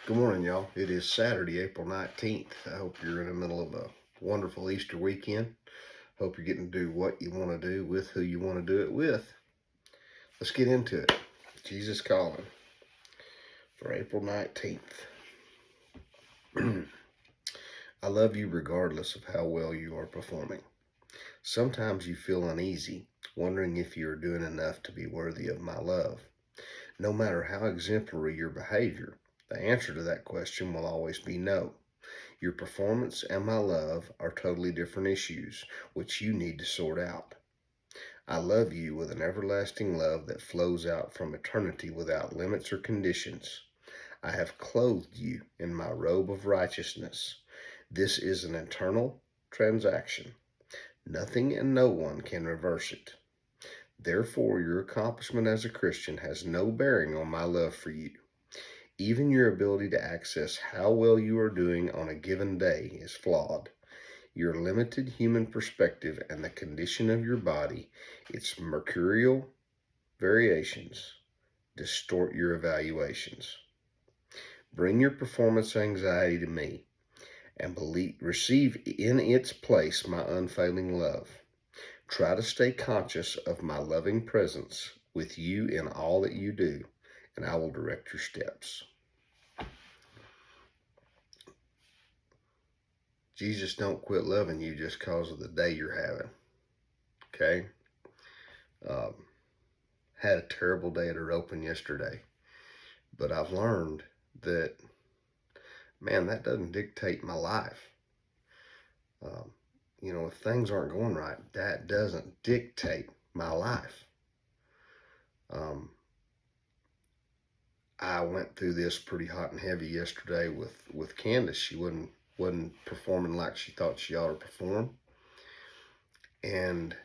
Good morning, y'all. It is Saturday, April 19th. I hope you're in the middle of a wonderful Easter weekend. Hope you're getting to do what you want to do with who you want to do it with. Let's get into it. Jesus Calling for April 19th. I love you regardless of how well you are performing. Sometimes you feel uneasy, wondering if you are doing enough to be worthy of my love. No matter how exemplary your behavior, the answer to that question will always be no. Your performance and my love are totally different issues, which you need to sort out. I love you with an everlasting love that flows out from eternity without limits or conditions. I have clothed you in my robe of righteousness. This is an eternal transaction. Nothing and no one can reverse it. Therefore, your accomplishment as a Christian has no bearing on my love for you. Even your ability to access how well you are doing on a given day is flawed. Your limited human perspective and the condition of your body, its mercurial variations, distort your evaluations. Bring your performance anxiety to me and receive in its place my unfailing love. Try to stay conscious of my loving presence with you in all that you do, and I will direct your steps. Jesus don't quit loving you just because of the day you're having. Okay? Had a terrible day at her open yesterday, but I've learned that, man, that doesn't dictate my life. If things aren't going right, that doesn't dictate my life. I went through this pretty hot and heavy yesterday with Candace. She wasn't performing like she thought she ought to perform, and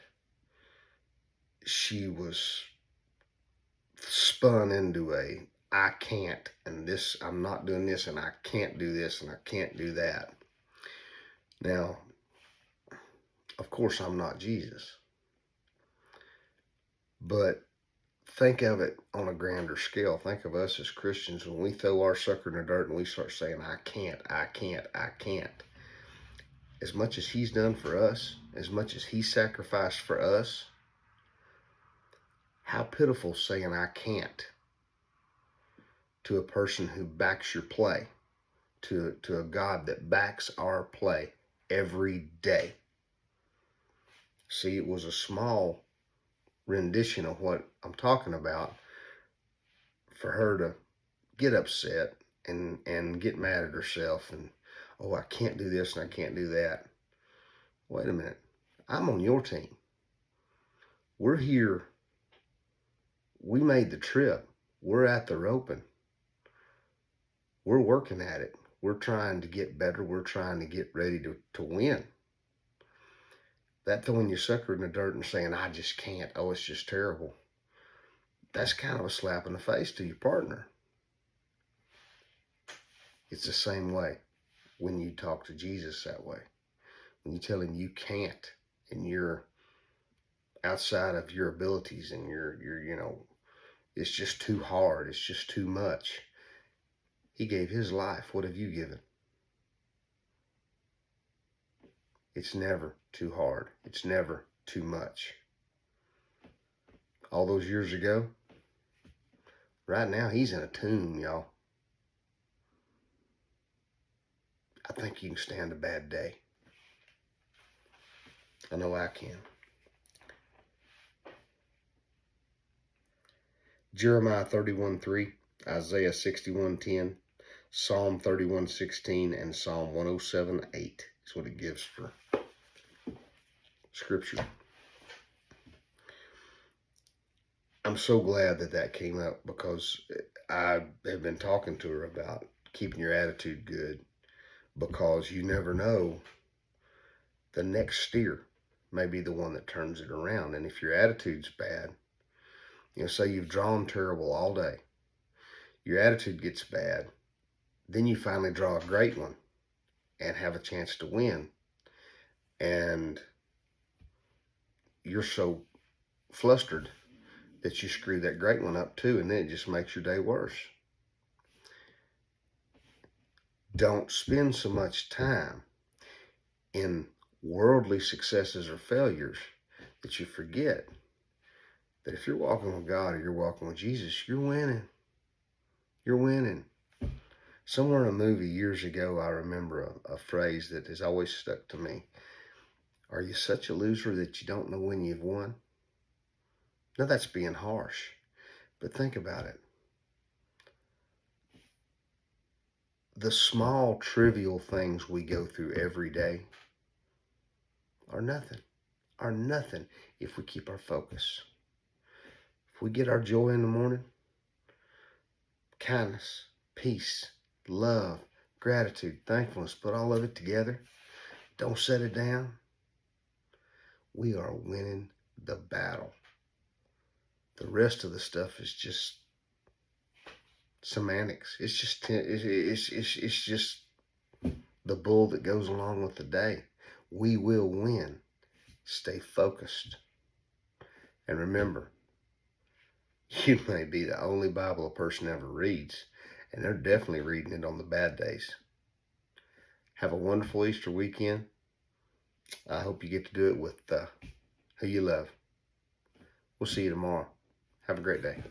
she was spun into a I can't, and this, I'm not doing this, and I can't do this, and I can't do that. Now, of course, I'm not Jesus, but think of it on a grander scale. Think of us as Christians when we throw our sucker in the dirt and we start saying, I can't, I can't, I can't. As much as he's done for us, as much as he sacrificed for us, how pitiful saying I can't to a person who backs your play, to a God that backs our play every day. See, it was a small rendition of what I'm talking about for her to get upset and get mad at herself and, oh, I can't do this and I can't do that. Wait a minute. I'm on your team. We're here. We made the trip. We're at the roping. We're working at it. We're trying to get better. We're trying to get ready to win. That throwing your sucker in the dirt and saying, I just can't, oh, it's just terrible, that's kind of a slap in the face to your partner. It's the same way when you talk to Jesus that way. When you tell him you can't and you're outside of your abilities and you're it's just too hard, it's just too much. He gave his life. What have you given? It's never too hard. It's never too much. All those years ago, right now he's in a tomb, y'all. I think you can stand a bad day. I know I can. Jeremiah 31:3, Isaiah 61:10, Psalm 31:16, and Psalm 107:8 is what it gives for scripture. I'm so glad that came up because I have been talking to her about keeping your attitude good, because you never know, the next steer may be the one that turns it around. And if your attitude's bad, say you've drawn terrible all day, your attitude gets bad, then you finally draw a great one and have a chance to win, and you're so flustered that you screw that great one up too, and then it just makes your day worse. Don't spend so much time in worldly successes or failures that you forget that if you're walking with God or you're walking with Jesus, you're winning. You're winning. Somewhere in a movie years ago, I remember a phrase that has always stuck to me. Are you such a loser that you don't know when you've won? Now that's being harsh, but think about it. The small, trivial things we go through every day are nothing if we keep our focus. If we get our joy in the morning, kindness, peace, love, gratitude, thankfulness, put all of it together, don't set it down, we are winning the battle. The rest of the stuff is just semantics. It's just the bull that goes along with the day. We will win. Stay focused. And remember, you may be the only Bible a person ever reads, and they're definitely reading it on the bad days. Have a wonderful Easter weekend. I hope you get to do it with who you love. We'll see you tomorrow. Have a great day.